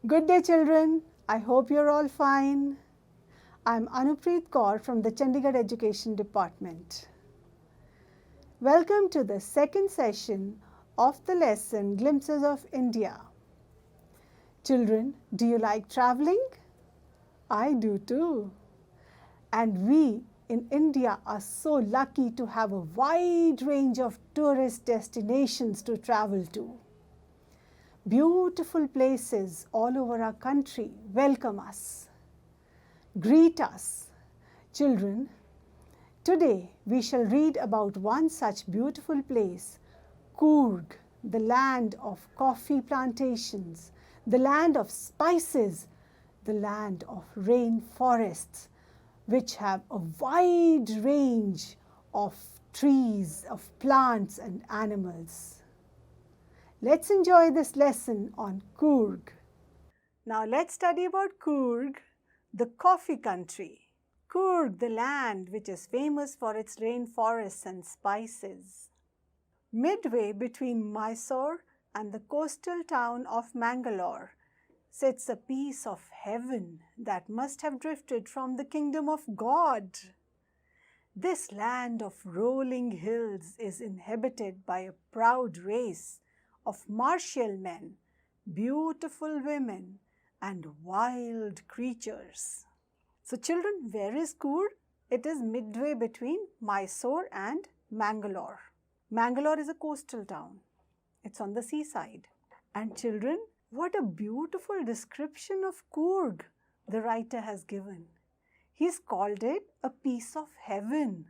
Good day, children. I hope you're all fine. I'm Anupreet Kaur from the Chandigarh Education Department. Welcome to the second session of the lesson Glimpses of India. Children, do you like traveling? I do too. And we in India are so lucky to have a wide range of tourist destinations to travel to. Beautiful places all over our country welcome us, greet us. Children, today we shall read about one such beautiful place, Coorg, the land of coffee plantations, the land of spices, the land of rainforests, which have a wide range of trees, of plants and animals. Let's enjoy this lesson on Coorg. Now let's study about Coorg, the coffee country. Coorg, the land which is famous for its rainforests and spices. Midway between Mysore and the coastal town of Mangalore sits a piece of heaven that must have drifted from the kingdom of God. This land of rolling hills is inhabited by a proud race of martial men, beautiful women, and wild creatures. So children, where is Coorg? It is midway between Mysore and Mangalore. Mangalore is a coastal town. It's on the seaside. And children, what a beautiful description of Coorg the writer has given. He's called it a piece of heaven.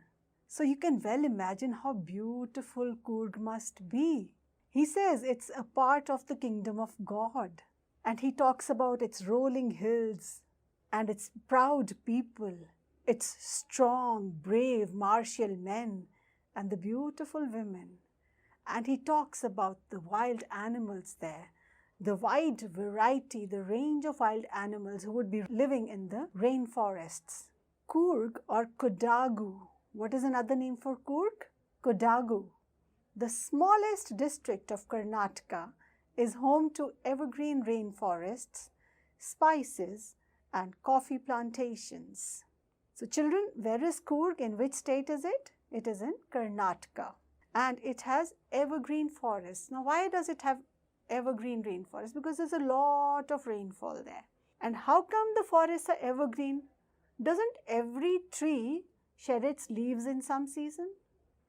So you can well imagine how beautiful Coorg must be. He says it's a part of the kingdom of God, and he talks about its rolling hills and its proud people, its strong, brave, martial men and the beautiful women. And he talks about the wild animals there, the wide variety, the range of wild animals who would be living in the rainforests. Coorg or Kodagu. What is another name for Coorg? Kodagu. The smallest district of Karnataka is home to evergreen rainforests, spices, and coffee plantations. So children, where is Coorg? In which state is it? It is in Karnataka. And it has evergreen forests. Now why does it have evergreen rainforest? Because there's a lot of rainfall there. And how come the forests are evergreen? Doesn't every tree shed its leaves in some season?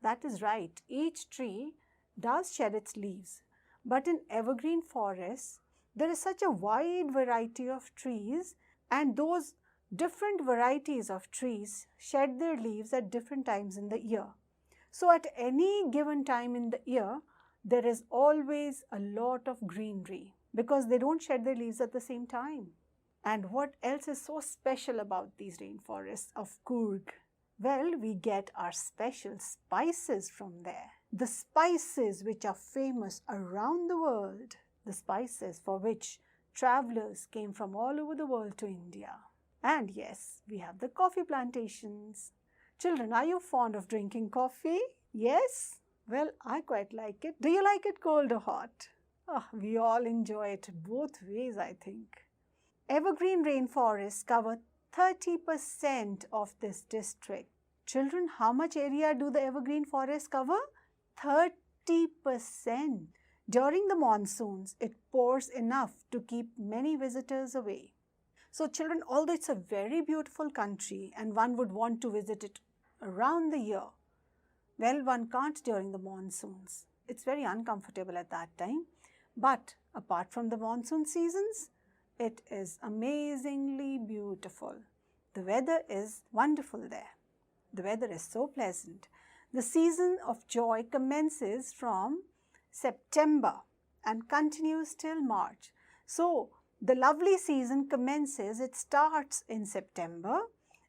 That is right. Each tree does shed its leaves. But in evergreen forests, there is such a wide variety of trees, and those different varieties of trees shed their leaves at different times in the year. So at any given time in the year, there is always a lot of greenery because they don't shed their leaves at the same time. And what else is so special about these rainforests of Coorg? Well, we get our special spices from there. The spices which are famous around the world. The spices for which travelers came from all over the world to India. And yes, we have the coffee plantations. Children, are you fond of drinking coffee? Yes? Well, I quite like it. Do you like it cold or hot? Oh, we all enjoy it both ways, I think. Evergreen rainforests cover 30% of this district. Children, how much area do the evergreen forests cover? 30%. During the monsoons, it pours enough to keep many visitors away. So children, although it's a very beautiful country and one would want to visit it around the year, well, one can't during the monsoons. It's very uncomfortable at that time. But apart from the monsoon seasons, it is amazingly beautiful. The weather is wonderful there. The weather is so pleasant. The season of joy commences from September and continues till March. So, the lovely season commences, it starts in September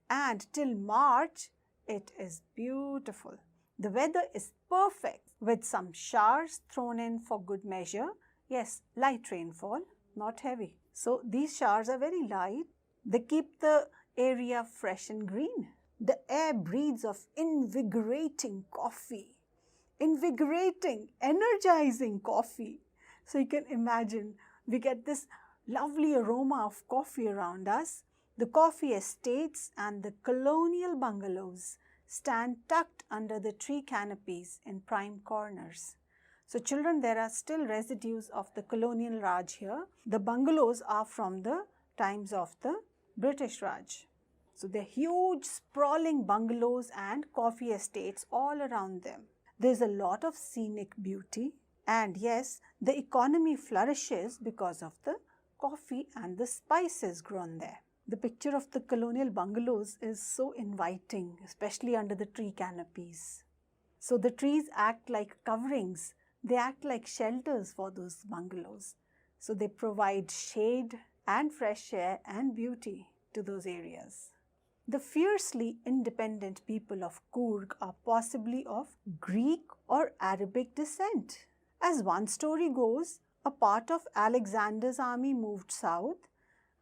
and till March it is beautiful. The weather is perfect with some showers thrown in for good measure. Yes, light rainfall, not heavy. So these showers are very light. They keep the area fresh and green. The air breathes of invigorating coffee. Invigorating, energizing coffee. So you can imagine we get this lovely aroma of coffee around us. The coffee estates and the colonial bungalows stand tucked under the tree canopies in prime corners. So children, there are still residues of the colonial Raj here. The bungalows are from the times of the British Raj. So they're huge sprawling bungalows and coffee estates all around them. There's a lot of scenic beauty, and yes, the economy flourishes because of the coffee and the spices grown there. The picture of the colonial bungalows is so inviting, especially under the tree canopies. So the trees act like coverings, they act like shelters for those bungalows. So they provide shade and fresh air and beauty to those areas. The fiercely independent people of Coorg are possibly of Greek or Arabic descent. As one story goes, a part of Alexander's army moved south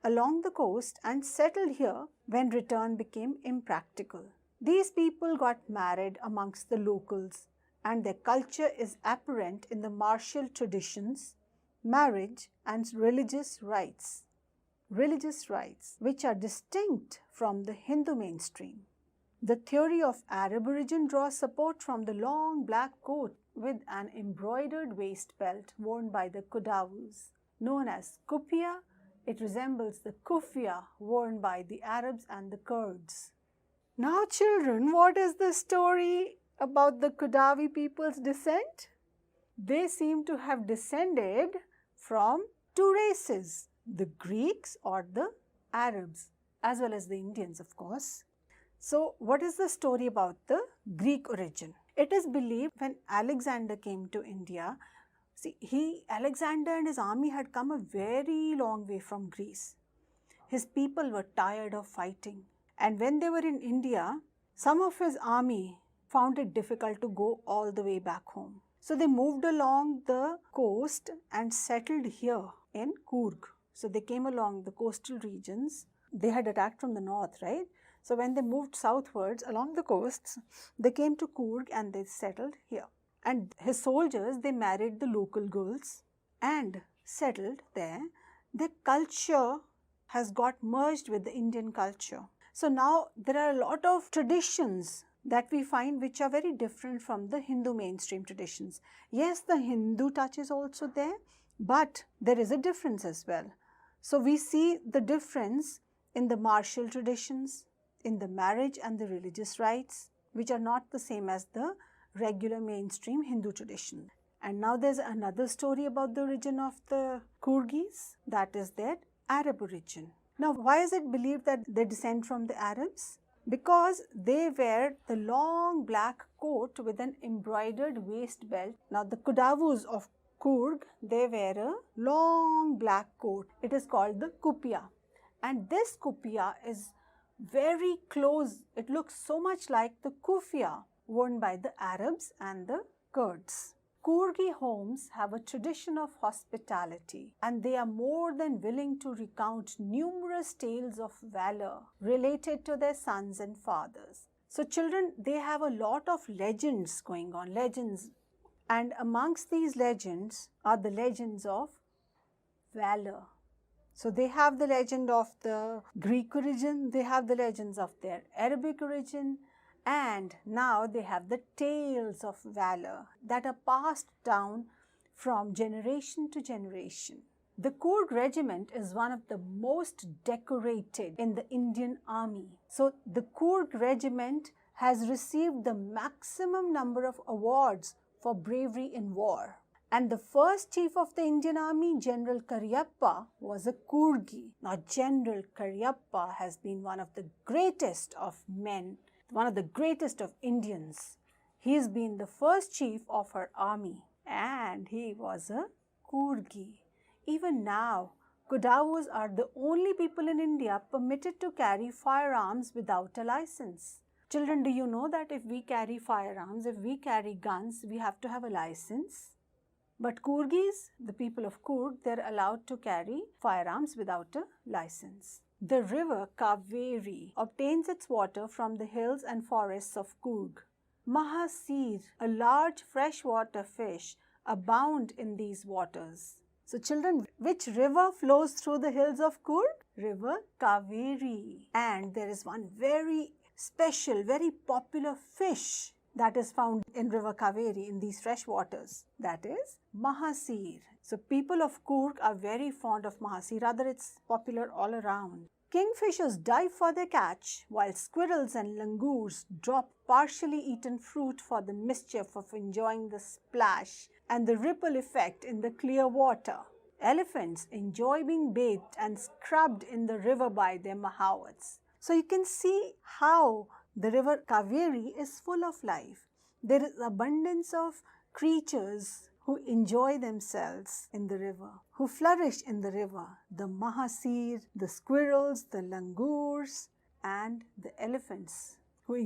along the coast and settled here when return became impractical. These people got married amongst the locals, and their culture is apparent in the martial traditions, marriage, and religious rites. Which are distinct from the Hindu mainstream. The theory of Arab origin draws support from the long black coat with an embroidered waist belt worn by the Kodavus. Known as kufiya, it resembles the kufiya worn by the Arabs and the Kurds. Now children, what is the story about the Kodavi people's descent? They seem to have descended from two races, the Greeks or the Arabs, as well as the Indians, of course. So what is the story about the Greek origin? It is believed when Alexander came to India, Alexander and his army had come a very long way from Greece. His people were tired of fighting, and when they were in India, some of his army found it difficult to go all the way back home. So they moved along the coast and settled here in Coorg. So they came along the coastal regions. They had attacked from the north, right? So when they moved southwards along the coasts, they came to Coorg and they settled here. And his soldiers, they married the local girls and settled there. Their culture has got merged with the Indian culture. So now there are a lot of traditions that we find which are very different from the Hindu mainstream traditions. Yes, the Hindu touch is also there, but there is a difference as well. So we see the difference in the martial traditions, in the marriage and the religious rites, which are not the same as the regular mainstream Hindu tradition. And now there's another story about the origin of the Coorgis, that is their Arab origin. Now, why is it believed that they descend from the Arabs? Because they wear the long black coat with an embroidered waist belt. Now, the Kodavus of Coorg, they wear a long black coat. It is called the kufiya. And this kufiya is very close. It looks so much like the kufiya worn by the Arabs and the Kurds. Coorgi homes have a tradition of hospitality, and they are more than willing to recount numerous tales of valor related to their sons and fathers. So children, they have a lot of legends going on, and amongst these legends are the legends of valor. So they have the legend of the Greek origin, they have the legends of their Arabic origin, and now they have the tales of valor that are passed down from generation to generation. The Coorg regiment is one of the most decorated in the Indian army. So the Coorg regiment has received the maximum number of awards for bravery in war. And the first chief of the Indian army, General Cariappa, was a Coorgi. Now General Cariappa has been one of the greatest of men, one of the greatest of Indians. He has been the first chief of her army, and he was a Coorgi. Even now, Kodavus are the only people in India permitted to carry firearms without a license. Children, do you know that if we carry firearms, if we carry guns, we have to have a license? But Coorgis, the people of Coorg, they're allowed to carry firearms without a license. The river Kaveri obtains its water from the hills and forests of Coorg. Mahasir, a large freshwater fish, abound in these waters. So children, which river flows through the hills of Coorg? River Kaveri. And there is one very special, very popular fish that is found in River Kaveri in these fresh waters. That is Mahasir. So people of Coorg are very fond of Mahasir. Rather, it's popular all around. Kingfishers dive for their catch, while squirrels and langurs drop partially eaten fruit for the mischief of enjoying the splash and the ripple effect in the clear water. Elephants enjoy being bathed and scrubbed in the river by their mahawats. So you can see how the river Kaveri is full of life. There is abundance of creatures who enjoy themselves in the river, who flourish in the river. The mahasir, the squirrels, the langurs, and the elephants who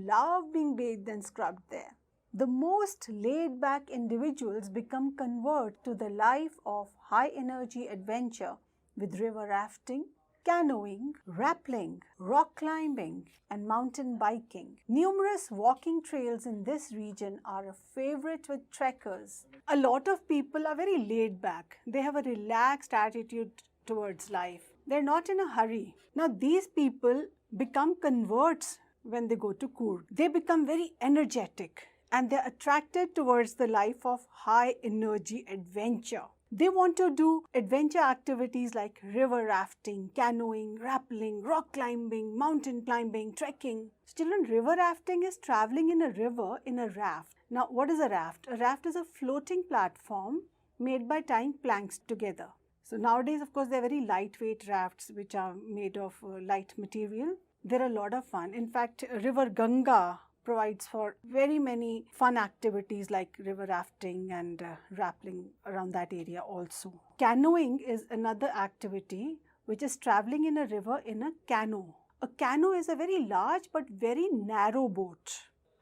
love being bathed and scrubbed there. The most laid-back individuals become convert to the life of high-energy adventure with river rafting, canoeing, rappelling, rock climbing, and mountain biking. Numerous walking trails in this region are a favorite with trekkers. A lot of people are very laid back. They have a relaxed attitude towards life. They're not in a hurry. Now, these people become converts when they go to Coorg. They become very energetic and they're attracted towards the life of high energy adventure. They want to do adventure activities like river rafting, canoeing, rappelling, rock climbing, mountain climbing, trekking. Children, river rafting is traveling in a river in a raft. Now, what is a raft? A raft is a floating platform made by tying planks together. So nowadays, of course, there are very lightweight rafts which are made of light material. They're a lot of fun. In fact, River Ganga provides for very many fun activities like river rafting and rappelling around that area also. Canoeing is another activity which is traveling in a river in a canoe. A canoe is a very large but very narrow boat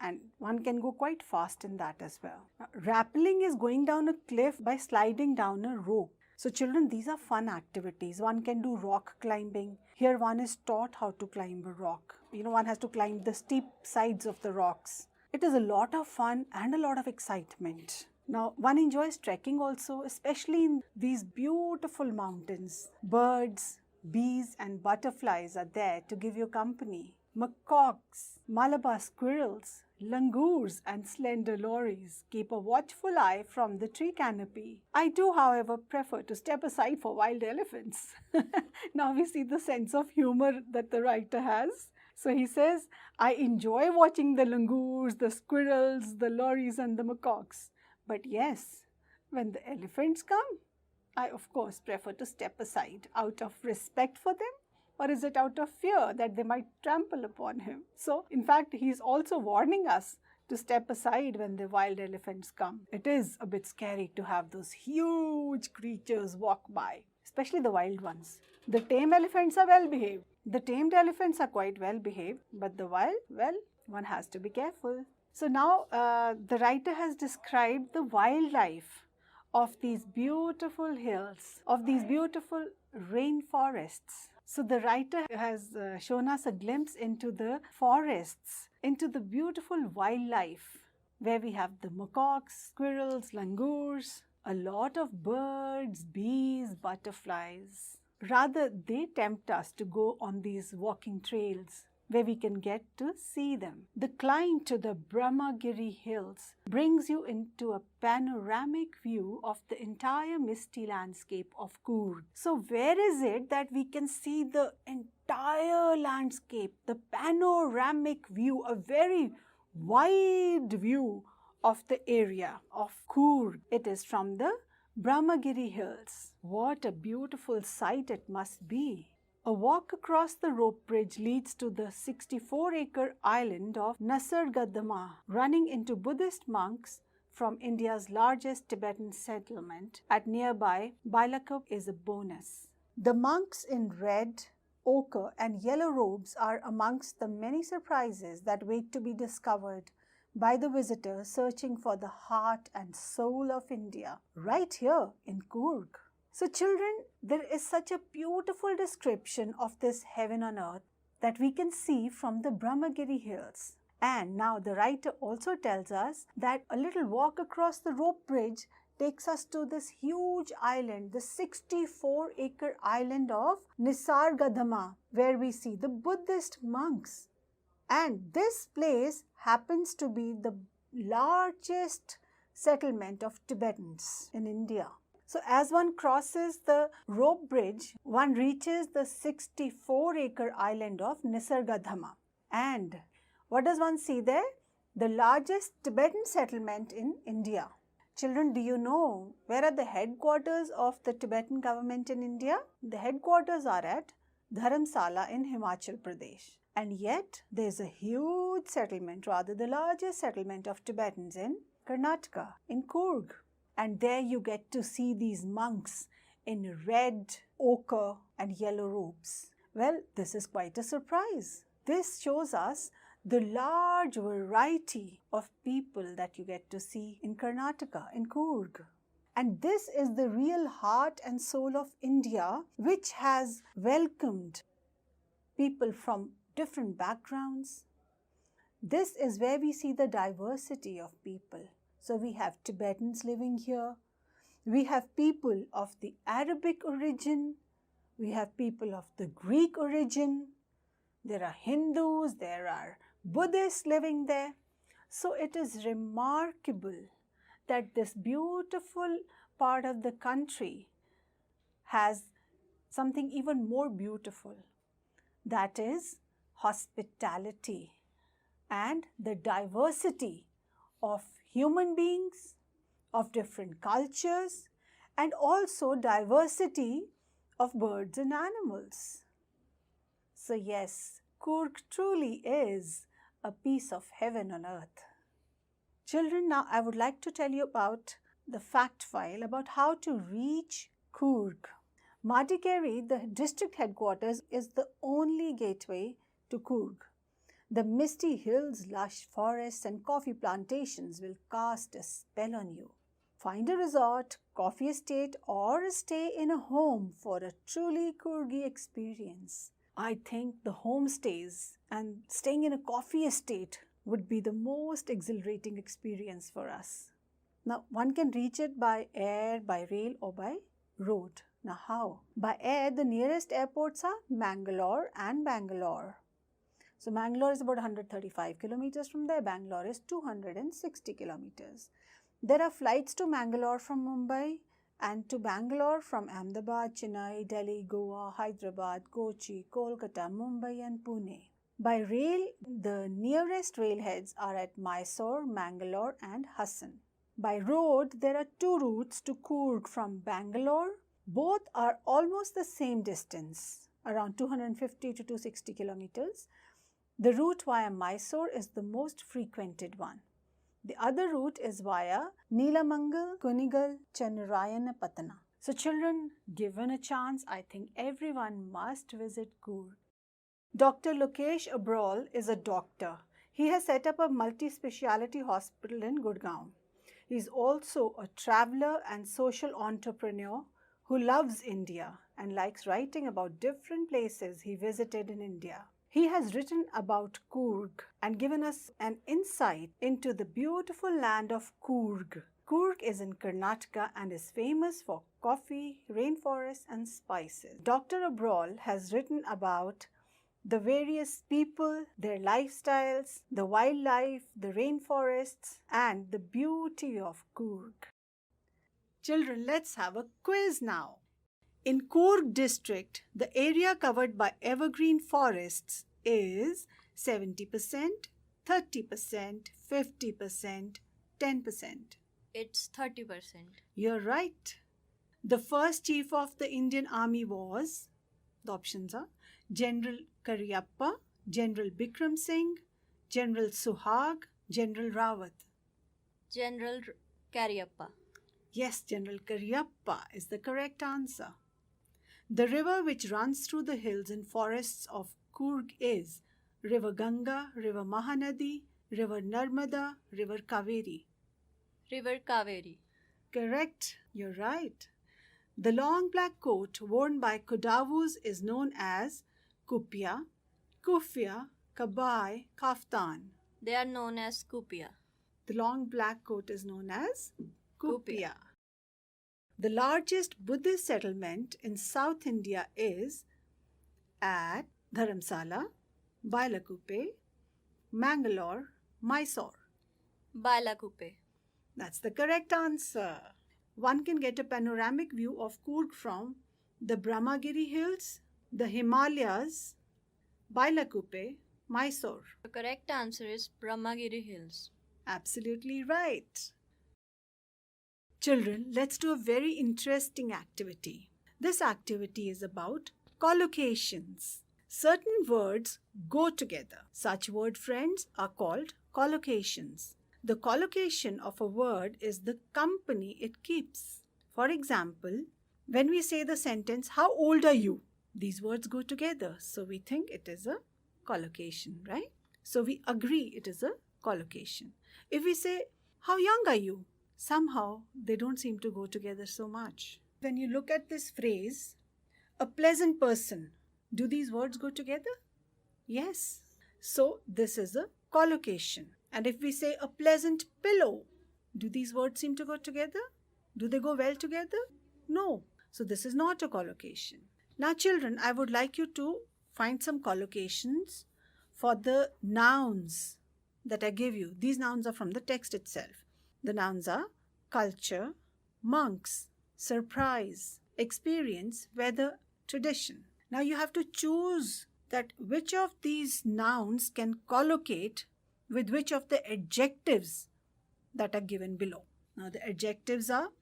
and one can go quite fast in that as well. Rappelling is going down a cliff by sliding down a rope. So children, these are fun activities. One can do rock climbing. Here one is taught how to climb a rock. One has to climb the steep sides of the rocks. It is a lot of fun and a lot of excitement. Now, one enjoys trekking also, especially in these beautiful mountains. Birds, bees and butterflies are there to give you company. Macaques, Malabar squirrels, langurs and slender lories keep a watchful eye from the tree canopy. I do, however, prefer to step aside for wild elephants. Now we see the sense of humor that the writer has. So he says, I enjoy watching the langurs, the squirrels, the lories and the macaques. But yes, when the elephants come, I of course prefer to step aside out of respect for them. Or is it out of fear that they might trample upon him? So, in fact, he is also warning us to step aside when the wild elephants come. It is a bit scary to have those huge creatures walk by, especially the wild ones. The tame elephants are well behaved. The tamed elephants are quite well behaved, but the wild, well, one has to be careful. So now the writer has described the wildlife of these beautiful hills, of these beautiful rainforests. So the writer has shown us a glimpse into the forests, into the beautiful wildlife where we have the macaques, squirrels, langurs, a lot of birds, bees, butterflies. Rather, they tempt us to go on these walking trails where we can get to see them. The climb to the Brahmagiri hills brings you into a panoramic view of the entire misty landscape of Coorg. So where is it that we can see the entire landscape, the panoramic view, a very wide view of the area of Coorg? It is from the Brahmagiri hills. What a beautiful sight it must be. A walk across the rope bridge leads to the 64-acre island of Nasargadama, running into Buddhist monks from India's largest Tibetan settlement at nearby Bailakup is a bonus. The monks in red, ochre and yellow robes are amongst the many surprises that wait to be discovered by the visitor searching for the heart and soul of India, right here in Coorg. So children, there is such a beautiful description of this heaven on earth that we can see from the Brahmagiri hills. And now the writer also tells us that a little walk across the rope bridge takes us to this huge island, the 64-acre island of Nisargadaama, where we see the Buddhist monks. And this place happens to be the largest settlement of Tibetans in India. So as one crosses the rope bridge, one reaches the 64-acre island of Nisargadaama. And what does one see there? The largest Tibetan settlement in India. Children, do you know where are the headquarters of the Tibetan government in India? The headquarters are at Dharamsala in Himachal Pradesh. And yet, there is a huge settlement, rather the largest settlement of Tibetans in Karnataka, in Coorg. And there you get to see these monks in red, ochre and yellow robes. Well, this is quite a surprise. This shows us the large variety of people that you get to see in Karnataka, in Coorg. And this is the real heart and soul of India, which has welcomed people from different backgrounds. This is where we see the diversity of people. So we have Tibetans living here, we have people of the Arabic origin, we have people of the Greek origin, there are Hindus, there are Buddhists living there. So it is remarkable that this beautiful part of the country has something even more beautiful, that is hospitality and the diversity of human beings, of different cultures, and also diversity of birds and animals. So yes, Coorg truly is a piece of heaven on earth. Children, now I would like to tell you about the fact file about how to reach Coorg. Madikeri, the district headquarters, is the only gateway to Coorg. The misty hills, lush forests and coffee plantations will cast a spell on you. Find a resort, coffee estate or stay in a home for a truly Coorgi experience. I think the homestays and staying in a coffee estate would be the most exhilarating experience for us. Now, one can reach it by air, by rail or by road. Now, how? By air, the nearest airports are Mangalore and Bangalore. So, Mangalore is about 135 kilometers from there. Bangalore is 260 kilometers. There are flights to Mangalore from Mumbai and to Bangalore from Ahmedabad, Chennai, Delhi, Goa, Hyderabad, Kochi, Kolkata, Mumbai and Pune. By rail, the nearest railheads are at Mysore, Mangalore and Hassan. By road, there are two routes to Coorg from Bangalore. Both are almost the same distance, around 250 to 260 kilometers. The route via Mysore is the most frequented one. The other route is via Neelamangal, Kunigal, Chennarayanapatana. So children, given a chance, I think everyone must visit Coorg. Dr. Lokesh Abral is a doctor. He has set up a multi-speciality hospital in Gurgaon. He is also a traveler and social entrepreneur who loves India and likes writing about different places he visited in India. He has written about Coorg and given us an insight into the beautiful land of Coorg. Coorg is in Karnataka and is famous for coffee, rainforests and spices. Dr. Abral has written about the various people, their lifestyles, the wildlife, the rainforests and the beauty of Coorg. Children, let's have a quiz now. In Coorg district, the area covered by evergreen forests is 70%, 30%, 50%, 10%. It's 30%. You're right. The first chief of the Indian Army was, the options are General Cariappa, General Bikram Singh, General Suhag, General Rawat. General Cariappa. Yes, General Cariappa is the correct answer. The river which runs through the hills and forests of Coorg is River Ganga, River Mahanadi, River Narmada, River Kaveri. River Kaveri. Correct, you're right. The long black coat worn by Kodavus is known as Kupya, Kufya, Kabai, Kaftan. They are known as Kupya. The long black coat is known as Kupya. The largest Buddhist settlement in South India is at Dharamsala, Bailakuppe, Mangalore, Mysore. Bailakuppe. That's the correct answer. One can get a panoramic view of Coorg from the Brahmagiri Hills, the Himalayas, Bailakuppe, Mysore. The correct answer is Brahmagiri Hills. Absolutely right. Children, let's do a very interesting activity. This activity is about collocations. Certain words go together. Such word friends are called collocations. The collocation of a word is the company it keeps. For example, when we say the sentence, "How old are you?" These words go together, so we think it is a collocation, right? So we agree it is a collocation. If we say, "How young are you?" somehow they don't seem to go together so much. When you look at this phrase, "a pleasant person," do these words go together? Yes. So this is a collocation. And if we say "a pleasant pillow," do these words seem to go together? Do they go well together? No. So this is not a collocation. Now children, I would like you to find some collocations for the nouns that I give you. These nouns are from the text itself. The nouns are culture, monks, surprise, experience, weather, tradition. Now you have to choose that which of these nouns can collocate with which of the adjectives that are given below. Now the adjectives are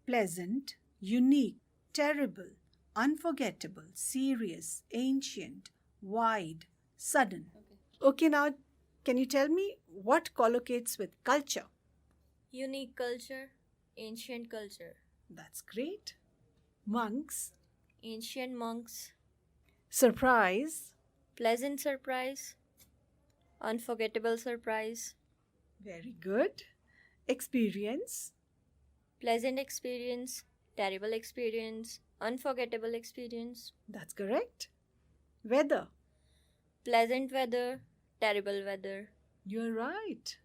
pleasant, unique, terrible, unforgettable, serious, ancient, wide, sudden. Okay, now can you tell me what collocates with culture? Unique culture, ancient culture. That's great. Monks, Ancient monks, surprise, pleasant surprise, unforgettable surprise, very good. Experience, pleasant experience, terrible experience, unforgettable experience, that's correct. Weather, pleasant weather, terrible weather, you're right.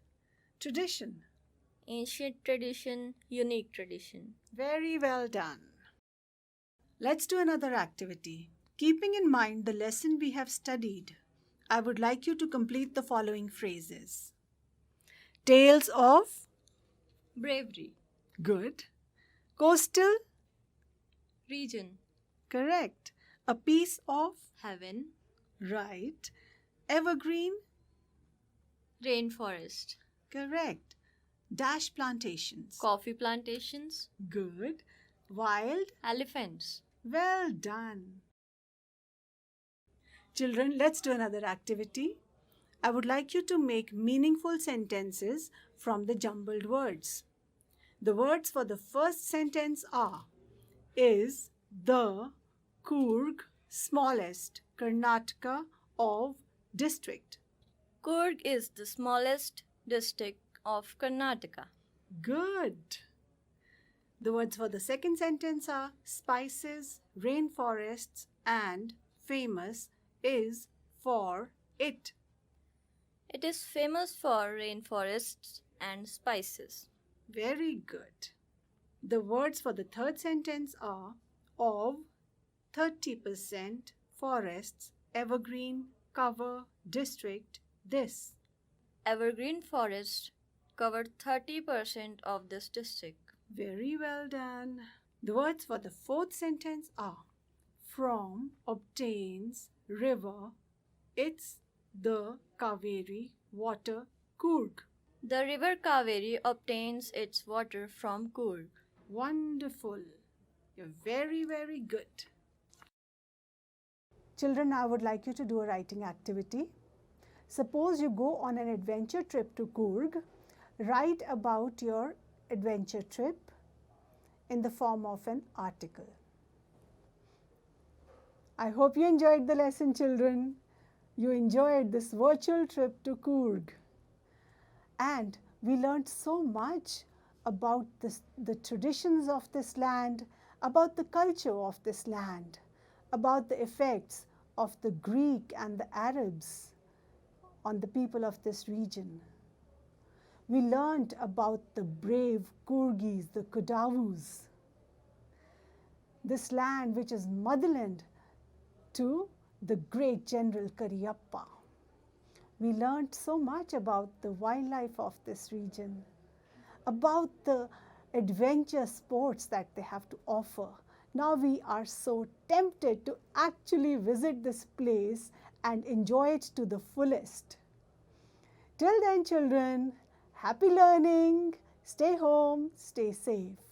Tradition, ancient tradition, unique tradition. very well done. Let's do another activity. Keeping in mind the lesson we have studied, I would like you to complete the following phrases. Tales of, Bravery, good. Coastal, region, correct. A piece of, heaven, right. Evergreen, rainforest, correct. Dash plantations, coffee plantations, good. Wild, elephants. well done. Children, let's do another activity. I would like you to make meaningful sentences from the jumbled words. The words for the first sentence are: is the Coorg smallest Karnataka of district? Coorg is the smallest district of Karnataka. Good. The words for the second sentence are: spices, rainforests, and famous is for it. It is famous for rainforests and spices. Very good. The words for the third sentence are: of 30% forests, evergreen, cover, district, this. Evergreen forests cover 30% of this district. Very well done. The words for the fourth sentence are: from, obtains, river, it's the Kaveri water, Coorg. The river Kaveri obtains its water from Coorg. Wonderful. You're very, very good. Children, I would like you to do a writing activity. Suppose you go on an adventure trip to Coorg. Write about your adventure trip in the form of an article. I hope you enjoyed the lesson, children. You enjoyed this virtual trip to Coorg. And we learned so much about the traditions of this land, about the culture of this land, about the effects of the Greek and the Arabs on the people of this region. We learned about the brave Coorgis, the Kodavus. this land which is motherland to the great General Cariappa. We learned so much about the wildlife of this region, about the adventure sports that they have to offer. Now we are so tempted to actually visit this place and enjoy it to the fullest. Till then, children, happy learning, stay home, stay safe.